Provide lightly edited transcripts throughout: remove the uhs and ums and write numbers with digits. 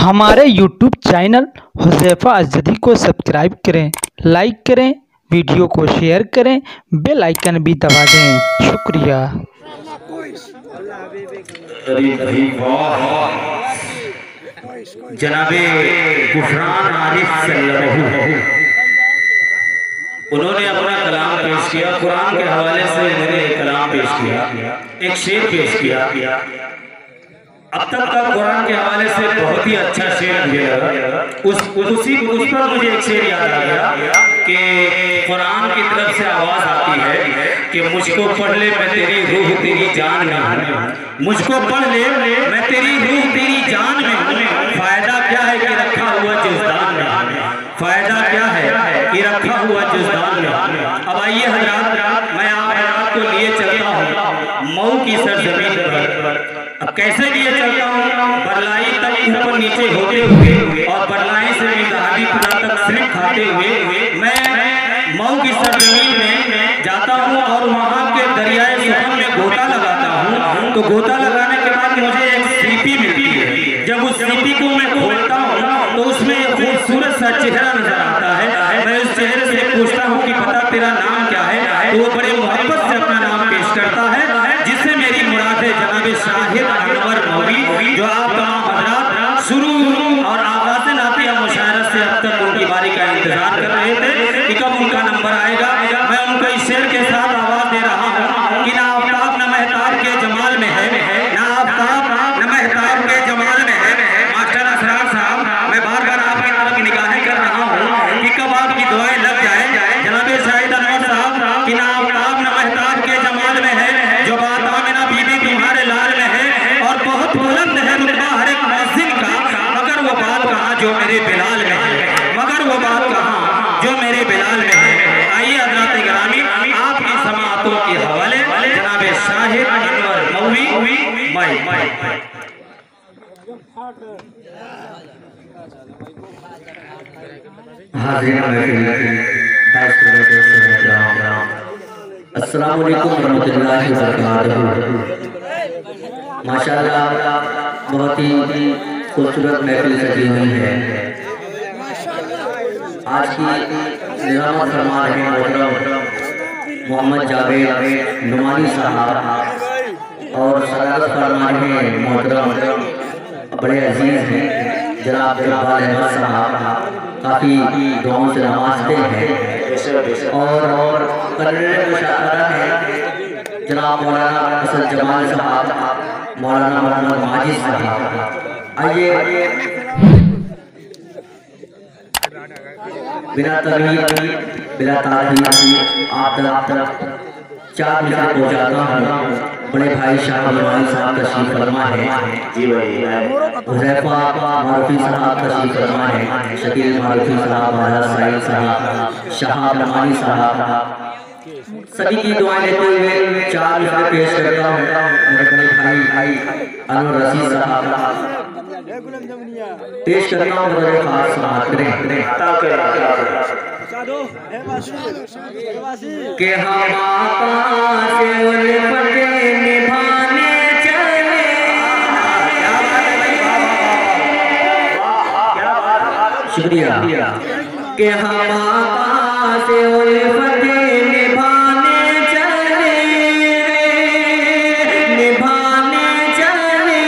हमारे YouTube channel Huzaifa अज़दी को subscribe करें, लाइक करें, वीडियो को शेयर करें, बेल आइकन भी दबा दें। शुक्रिया। जनाबे गुफरान आरिफ सल्लल्लाहु उन्होंने अपना कलाम पेश किया। कुरान के हवाले से उन्होंने कलाम पेश किया, एक शेर पेश किया। अब तक का कुरान के हवाले से बहुत ही अच्छा शेर मुझे लगा। उस पर मुझे एक शेर याद आ गया कि कुरान की तरफ से आवाज आती है कि मुझको पढ़ ले मैं तेरी रूह तेरी जान में हूँ, मुझको पढ़ ले मैं तेरी रूह तेरी जान में हूँ। फायदा क्या है कि रखा हुआ जुज़दान में, फायदा क्या है कि रखा हुआ जुज़दान में। अब आइए हज़रात, मैं आप को लिए चलता हूँ मऊ की सरजमीन पर। अब कैसे लिए चलता हूँ? बरलाई तक ऊपर नीचे होते हुए और बरलाई से मिज़हाबी खुदा तक सिर्फ खाते हुए मैं मऊ की सरजमीन में जाता हूँ और वहाँ के दरियाए सुखन में गोता लगाता हूँ। तो गोता लगाने के बाद मुझे एक सीपी मिलती है। जब उस सीपी को मैं खोलता हूँ तो उसमें एक खूबसूरत सा चेहरा नजर आता है। मैं उस चेहरे से पूछता हूँ कि पता तेरा नाम क्या है? तो वो बड़े मोहब्बत से अपना नाम पेश करता है, जिससे मेरी मुराद है जनाब शाहिद अनवर मौलवी, जो आप तमाम हज़रात शुरू और आगाज़ नातिया मुशायरा से अब तक उनकी बारी का इंतजार कर रहे थे कि कब उनका नंबर आएगा। मैं उनको इस शेर के साथ आवाज दे रहा हूँ कि ना आफ्ताब न महताब के जमाल में है, ना आफ्ताब न महताब के जमाल में है। मास्टर असरार साहब, मैं बार बार आपकी तरफ निगाहें कर रहा हूँ कि कब आपकी दुआएं लग जाए जनाब शाहिद अनवर साहब कि ना आफ्ताब न महताब के जमाल में है, जो बात आमिना बीबी तुम्हारे लाल में है और बहुत बुलंद है रुतबा हर एक मुअज्जिन का, मगर वो बात कहाँ जो मेरे बिलाल में है, मगर वो बात कहाँ जो मेरे बिलाल में है। आइए हज़रात गिरामी, आपकी समाअतों के हवाले जनाब शाहिद अनवर मौलवी माई। अस्सलामु अलैकुम वरहमतुल्लाहि वबरकातुहू। माशाअल्लाह बहुत ही खूबसूरत महफिल सजी हुई है। आज की निज़ामत फरमा रहे मोहतरम मोहम्मद जावेद नुमानी साहब और सदारत फरमा रहे मोहतरम बड़े अजीज हैं जनाब इकबाल अहमद साहब, काफ़ी दुआओं से नवाजते हैं। और कन्नड़ मुशायरा है जनाब मौलाना असद जमाल साहब, मौलाना मोहम्मद माजिद साहब। आइए बिना तमीज़ बिना तारीफ आप तक चार मिनट पहुँचाता हूँ। बड़े भाई शाह रमानी साहब तशरीफ फरमा है, जी भाई हुज़ैफ़ा मारूफी साहब तशरीफ फरमा है, शकील मारूफी साहब, महाराज साहिल साहब, शाह रमानी साहब, सभी की दुआएं लेते हुए चार मिनट पेश करता हूँ। मेरे बड़े भाई अनवर रशीद साहब पेश करता हूँ। बड़े खास समाअत के हम आका से उल्फत निभाने चले, शुक्रिया के हम आका से उल्फत निभाने चले, निभाने चले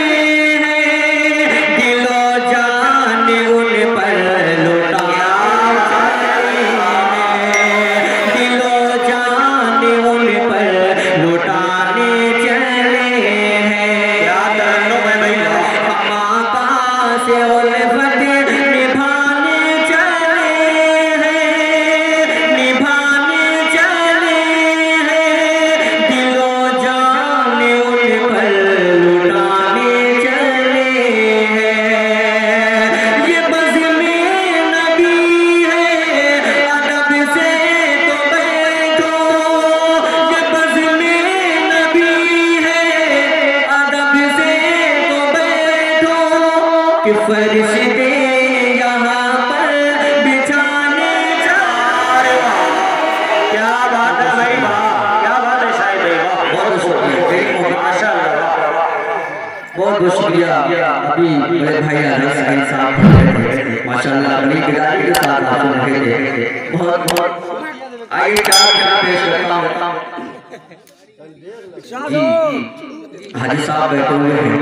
हैं, दिलो जान उन पर लुटा चले हैं, दिलो जान उन पर लुटाने चले हैं। याद रखो भाई, हम आका से उल्फत निभाने चले हैं, निभाने चले हैं, दिलो जान उन पर लुटाने चले हैं। ये बज़्म-ए नबी है, अदब से तो बैठो, ये बज़्म-ए नबी है, अदब से तो बैठो कि फरिश्ते यहाँ पर बिछाने जा रहे। क्या बात है भाई, क्या बात है शायद, बहुत शुक्रिया, बहुत बहुत शुक्रिया। अभी बड़े भाई आजम साहब माशाल्लाह अपनी बिदाई के साथ हाजिर रहे थे। बहुत बहुत आइए चार पेश करता हूँ जी। हाजी साहब बैठे हुए हैं,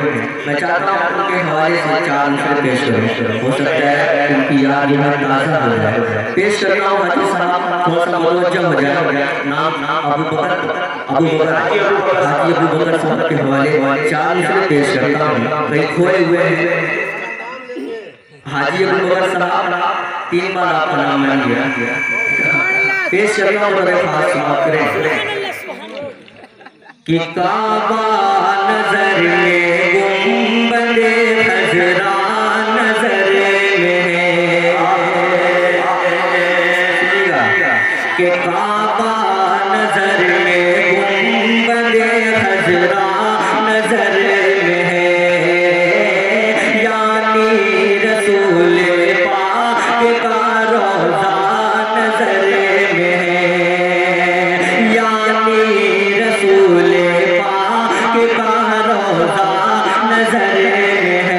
मैं चाहता हूँ उनके हवाले से चार मिसरे पेश करूँ, हो सकता है उनकी याद में ताज़ा हो जाए। पेश करता हूँ हाजी साहब थोड़ा सा मुतवज्जह हो जाए। नाम हाजी अबू बकर साहब के हवाले चार मिसरे पेश करता हूँ, कहीं खोए हुए हैं। हाजी अबू बकर साहब 3 बार आपका नाम बन गया, पेश करता हूँ बड़े खास समाप्त करें कि काबा नजर में गुंबदे खजरा नजर में कि काबा नजर में गुंबदे खजरा नजर में यानी रसूल पाक का रोज़ा नजर में यानी रसूल पाक का रोज़ा नजर में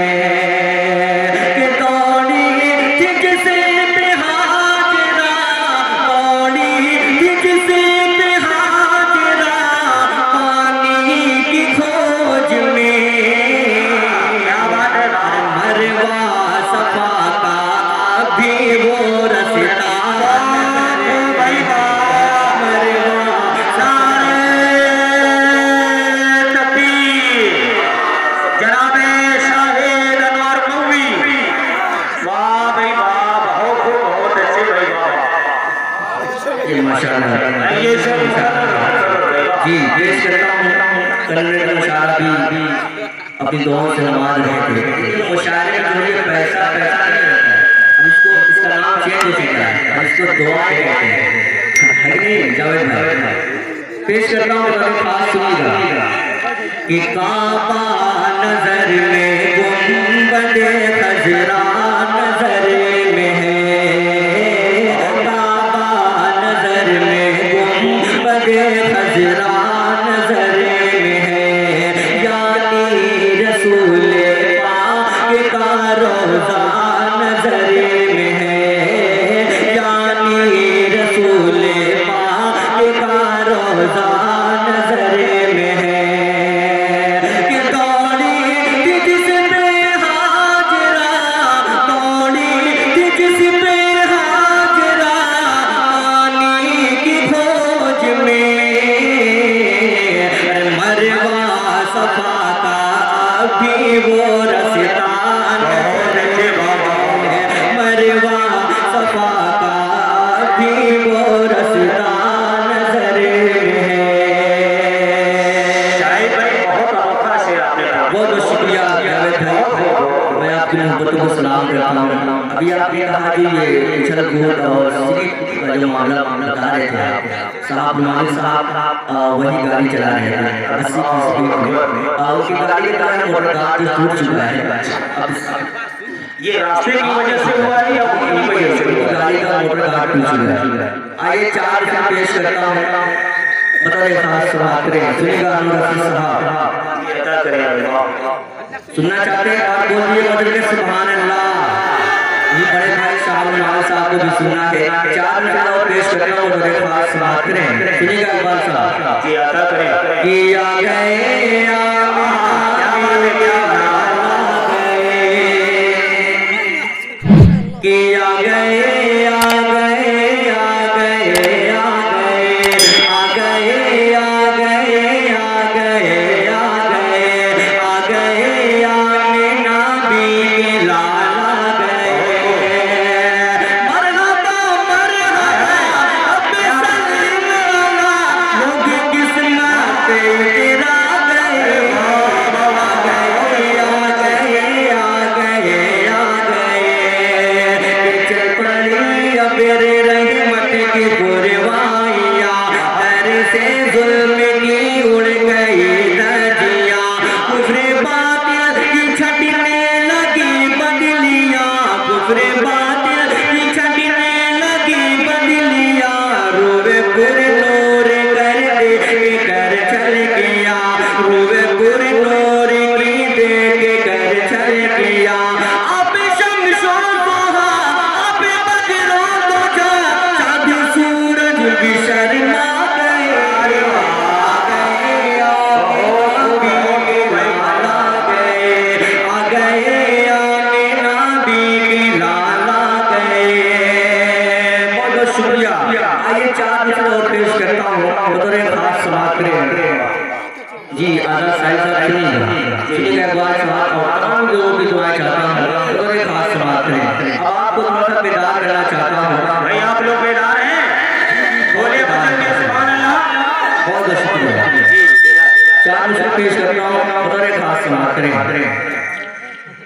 कि तोड़ी जिसे पे हाजरा तोड़ी जिसे पे हाजरा पानी की खोज में मरवा सफा का भी वो रस्ता जी। पेश करता हूँ कन्नड़ का मुशायरा भी अपनी दुआओं से नमाज रहे थे। मुशायरे का जो ये पैसा नहीं रहता है, अब इसका नाम चेंज हो चुका है, अब इसको दुआ कहते हैं, है नहीं जावेद भाई। पेश करता हूँ बड़ा खास सुनिएगा कि काबा नजर में गुंबदे खजरा नजर में है काबा नजर में गुंबदे खजरा नजर में है यानी रसूल पाक का रोज़ा नजर में है यानी रसूल पाक का रोज़ा नजर में है कि दौड़ी जिस पे हाजरा दौड़ी जिस पे हाजरा पानी की खोज में मरवा सफा का भी वो रस्ता मरवा सफा का भी वो रस्ता नजर में है। बहुत बहुत शुक्रिया जावेद भाई, मैं आपकी मोहब्बतों को सलाम करता हूँ। अभी आपने कहा कि ये उछल कूद और सिगरेट का जो मामला बता रहे थे साहब नुमानी साहब वही गाड़ी चला रहे थे 80 की स्पीड में, उनकी गाड़ी का मोटर कार टूट चुका है। अब ये रास्ते की वजह से हुआ है या उनकी वजह से? गाड़ी का मोटर कार टूट चुका है। आइए चार फिर पेश करता हूँ, बड़े खास समाप्त करें। सुनिएगा साहब सुनना चाहते हैं और बोलिए मदद सुभान अल्लाह। ये बड़े भाई साहब को भी सुनना है। चार मिनट पेश करता हूँ, बड़े खास समाप्त करें। सुनिएगा इकबाल साहब जी अता करें कि आ गए कि आ गए आ गए आ गए आ गए आ गए आ गए आ गए आ गए आ गए आमिना बीबी लाल आ गए मरहबा मरहबा अब सल्लल्लाहु लोग किस्मत तेरा गए आ गए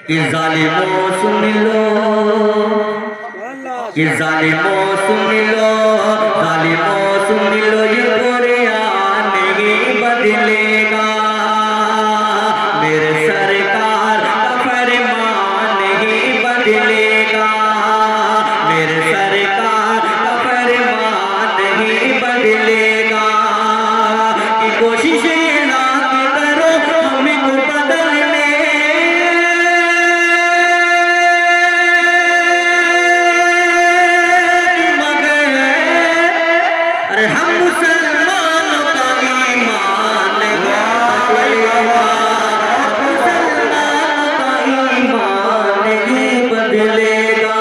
कि जालिमों सुन लो, कि जालिमों सुन लो, जालिमों सुन लो, ये कुरान नहीं बदलेगा, मेरे सरकार का फरमान नहीं बदलेगा, मेरे सरकार का फरमान नहीं बदलेगा, कि कोशिशें लाख करो हमको बदलने, मगर अरे हम मुसलमानों का ईमान नहीं बदलेगा, मुसलमानों का ईमान नहीं बदलेगा।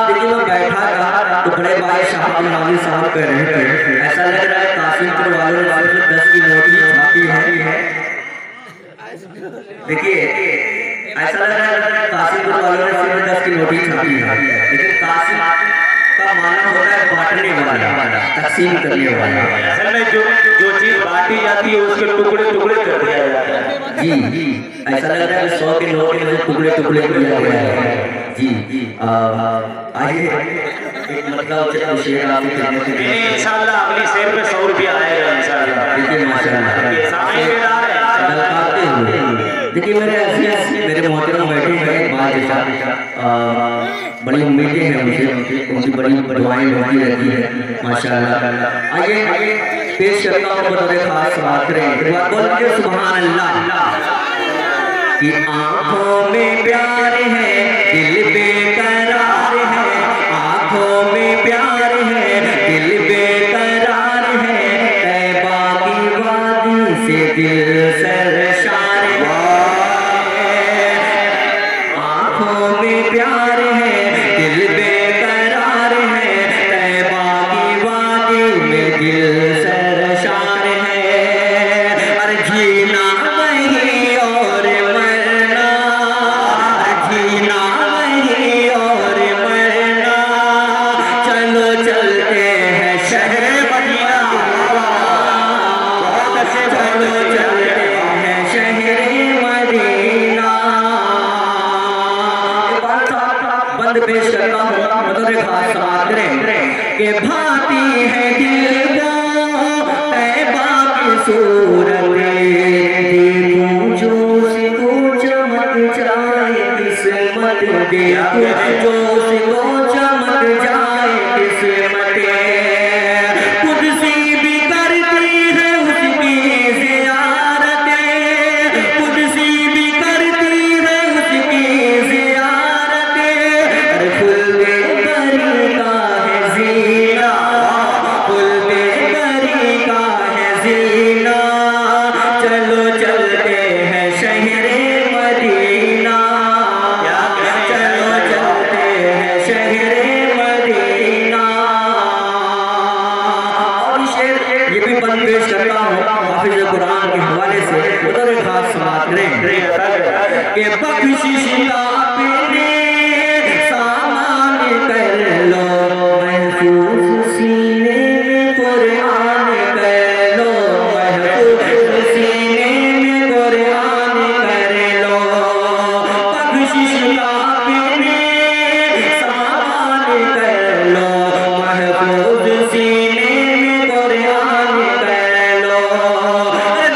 देखिए मैं बैठा था तो बड़े भाई साहब नवानी साहब कह रहे थे, ऐसा लग रहा है कासिमपुर वालों ने सिर्फ 10 की नोट ही छापी है। देखिए ऐसा लग रहा है कासिमपुर वालों ने सिर्फ 10 की नोट ही छापी है, लेकिन कासिम का माना होता है बांटने वाला, तकसीम करने वाला। असल में जो चीज बांटी जाती है उसके टुकड़े टुकड़े कर दिया जाता है। जी जी ऐसा लग रहा है 100 के नोट के टुकड़े टुकड़े किया गया है। जी आइए एक मतलब शेर आपकी खिदमत में इंशाल्लाह अगली शेर पे 100 रुपया आएगा इंशाल्लाह। देखिए माशाल्लाह देखिए मेरे मोहतरम बैठे हैं बात जैसा बड़ी उम्मीदें हैं मुझे, उनकी बड़ी दुआएं होती रहती है माशाल्लाह। आइए पेश करता हूँ बतौर खास बात करें बोल के सुभान अल्लाह। कि आँखों में प्यार है दिल बेकरार है, आँखों में प्यार है दिल बेकरार है, तैबा की वादी से दिल सरशार है, आँखों में प्यार है दिल बेकरार है, तैबा की वादी में दिल सरशार है, अरे जीना वही और मरना, जीना वही और मरना, चलो चलते हैं शहर मदीना, चलो चलते हैं शहर मदीना। बंद पेश करता हूँ बतौर खास समात करें कि भाती है दिल को तैबा की सूरत, देखूं जो उसको चमक जाए किस्मत, देखूं जो उसको चमक जाए किस्मत, कुदसी भी करती है उसकी ज़ियारत, कुदसी भी करती है उसकी ज़ियारत, अरे फुल बेबरी का है ज़ीना, फुल बेबरी का है ज़ीना, चलो चलते हैं शहर मदीना, चलो चलते हैं शहर मदीना। और शेर ये भी बंद पेश करता हूँ हाफिज़ कुरान के हवाले से बतौर खास समात करें कि बख्शिश अपने सामान कर लो, महफूज सीने में कुरान कर लो, महफूज सीने में कुरान कर लो, बख्शिश अपने सामान कर लो, महफूज सीने में कुरान कर लो,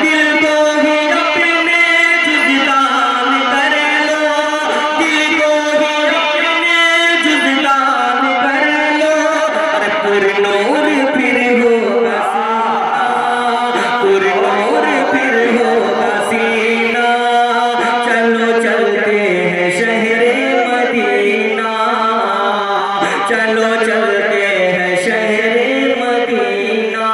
दिल को ही अपने जुज़दान कर लो, दिल को ही अपने जुज़दान कर लो, अरे पुरनूर फिर होगा सीना, पुरनूर फिर होगा सीना, चलो चलते हैं शहर मदीना, चलो चलते हैं शहर मदीना।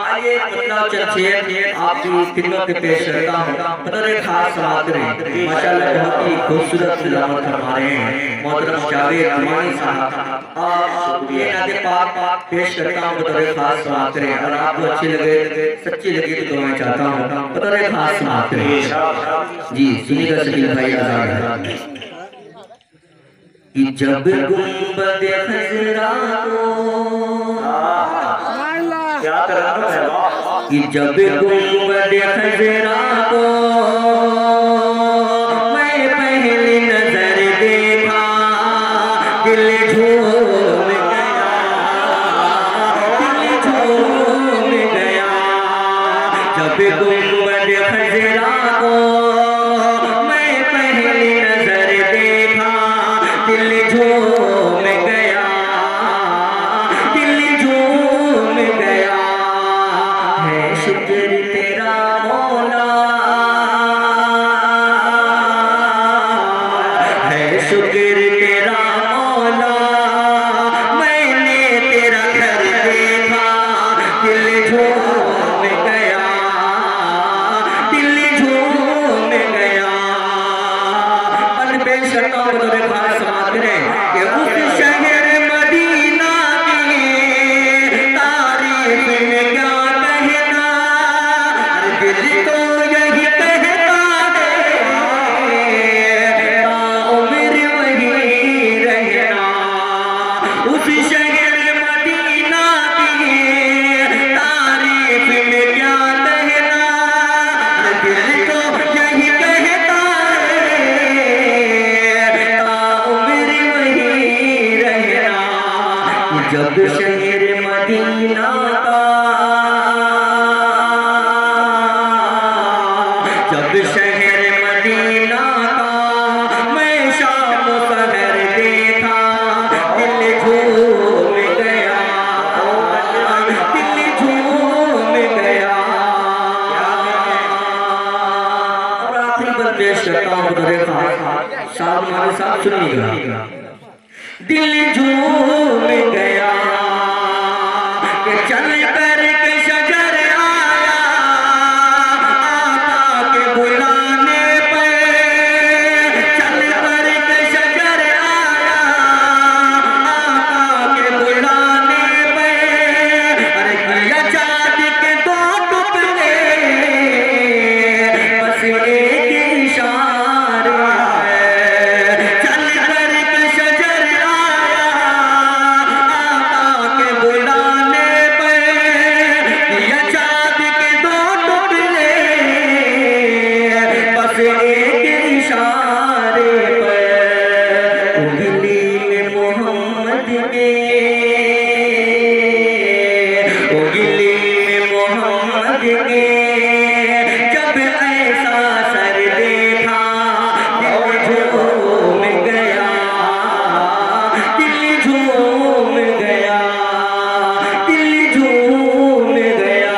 आइए मतलब चलिए आपकी खिदमत में पेश करता हूँ बतौर खास समात करें माशाल्लाह बहुत ही खूबसूरत तिलावत फरमा रहे हैं मोहतरम जावेद नुमानी साहब। ये नाते पाक पेश करता हूँ बतौर खास समात करें, और आपको अच्छी लगे सच्ची लगे तो दुआएं चाहता हूँ बतौर खास समात करें। जी सुनिएगा शकील भाई आजाद है कि जब गुंबद खजरा को क्या तरह है कि जब गुंबद खजरा को मैं पहली नजर देखा, दिल झूम गया, दिल झूम गया। जब गुंबद खजरा को मैं पहली नजर देखा, दिल झूम गया, दिल झूम गया। है शुक्र तेरा मौला, है शुक्र तेरा मौला, मैंने तेरा घर देखा, दिल झूम गया, दिल झूम गया। और बेशक मेरे भाई समाज में कि उस शहर मदीना की तारीफ में क्या कहना, दिल तो यही कहता है ताउम्र वही रहना। उस शहर मदीना की तारीफ में क्या कहना, दिल तो यही कहता है ताउम्र वही रहना। जब शहर मदीना का, जब शहर मदीना का मैं शाम सहर देखा, दिल झूम गया, दिल झूम गया। और आखिरी बात पेश करता हूँ मेरे साथ, साहब हमारे साथ सुनिएगा। दिल झूम गया कि चल कर के शजर आया, आका के बुलाने पे, चल कर के शजर आया, आका के बुलाने पे। अरे किया चाँद के दो टुकड़े, बस एक इशारा है। चल कर के शजर आया, आका के बुलाने पे, किया चाँद के दो टुकड़े, बस एक इशारे पे। उंगली में मोहम्मद के, उंगली में मोहम्मद के, जब ऐसा सर देखा, दिल झूम गया, दिल झूम गया, दिल झूम गया।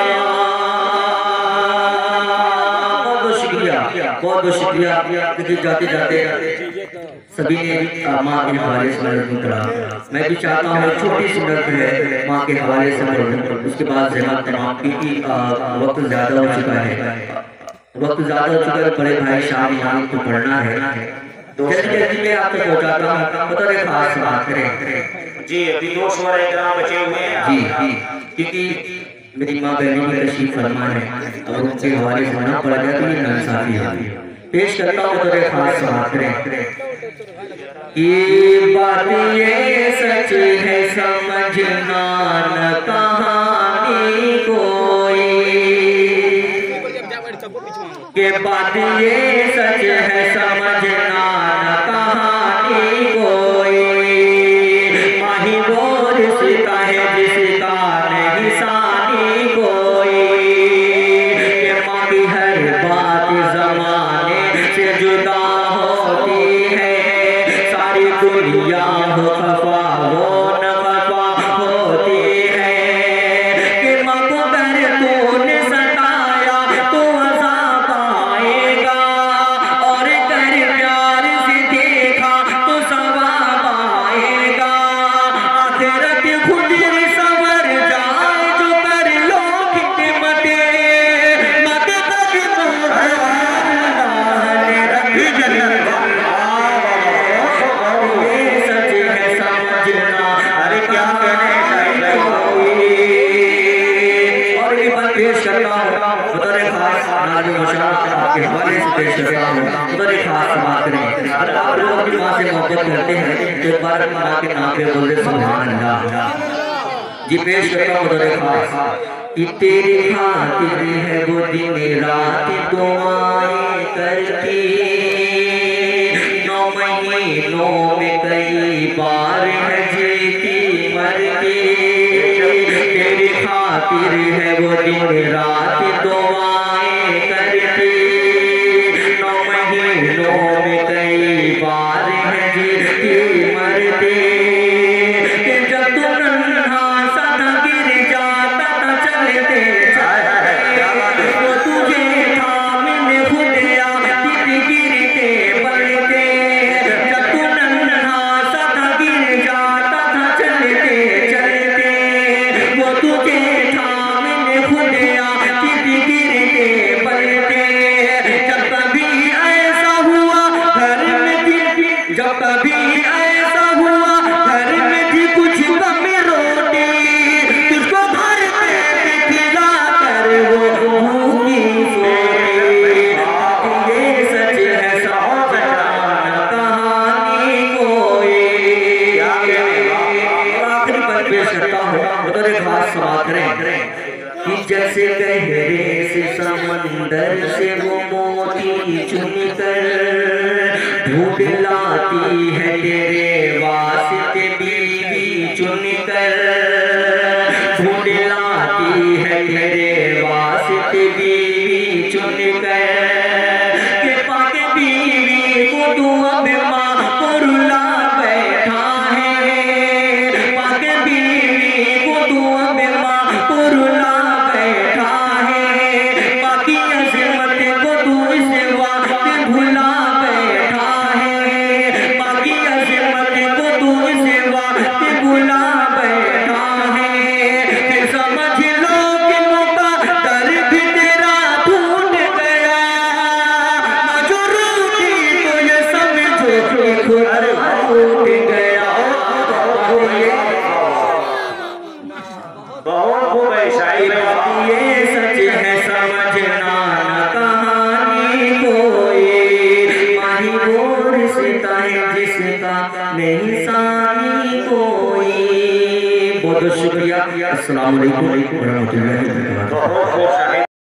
बहुत बहुत शुक्रिया, बहुत बहुत शुक्रिया। क्योंकि जाते जाते सभी ने माँ के हवाले से मदद करा। मैं भी चाहता हूँ छोटी सी मदद है माँ के हवाले से पढ़ूं, उसके बाद जमात तमाम, क्योंकि वक्त ज़्यादा हो चुका है, वक्त ज़्यादा हो चुका है। बड़े भाई शाम यहाँ को पढ़ना है, तो जल्दी जल्दी में आप तक पहुँचाता हूँ। बता रहे खास बात करें जी, अभी 2 सूरह इकराम बचे हुए हैं। जी जी, क्योंकि मेरी माँ बहनों की तशरीफ फरमा है, और उनके हवाले से ना पड़ जाए तो ये नाइंसाफी है। पेश करता हूँ तो खास बात करें कि बात ये सच है समझना न कहानी कोई, के बात ये सच है समझना न कहानी कोई। माही वो रिश्ता है जिसका नहीं सानी कोई, के माँ की हर बात जमाने से जुदा होती है। सारी दुनिया हो खफा वो न खफा होती है, कि माँ को कर तूने सताया तो अज़ाब आएगा, और कर प्यार से देखा तो सवाब आएगा। आखिरत खुद सवर जाए जो कर लो खिदमते, मत तक रखी जन्नत। ये सच है समझना, अरे क्या कहने और ये बात पेश करता हूँ बतौर खास नाज़िम मशाल आपके हवाले से पेश करता हूँ। बतौर खास बात करें, अगर आप लोग अपनी माँ से मोहब्बत करते हैं तो एक बार अपनी माँ के नाम पे बोले सुभान अल्लाह। जी पेश करता हूँ बतौर खास कि तेरे खातिर है वो दिन रात दुआएं करती, 9 महीनों में कई बार है जीती मरती, तेरे खातिर है वो दिन रात दुआएं करती, 9 महीनों में कई बार है जीती मरती। कि जैसे गहरे से समंदर से वो मोती चुनकर ढूंढ लाती है तेरे वास्ते बीवी चुनकर, ढूंढ लाती है तेरे वास्ते बीवी चुनकर, के पाके बीवी को तू अब माँ को रुला बैठा है, पाके बीवी को तू अब माँ को रुला ये सच है समझना न कहानी कोई, माही वो रिश्ता है जिसका नहीं सानी कोई। बहुत बहुत शुक्रिया। अस्सलाम वालेकुम।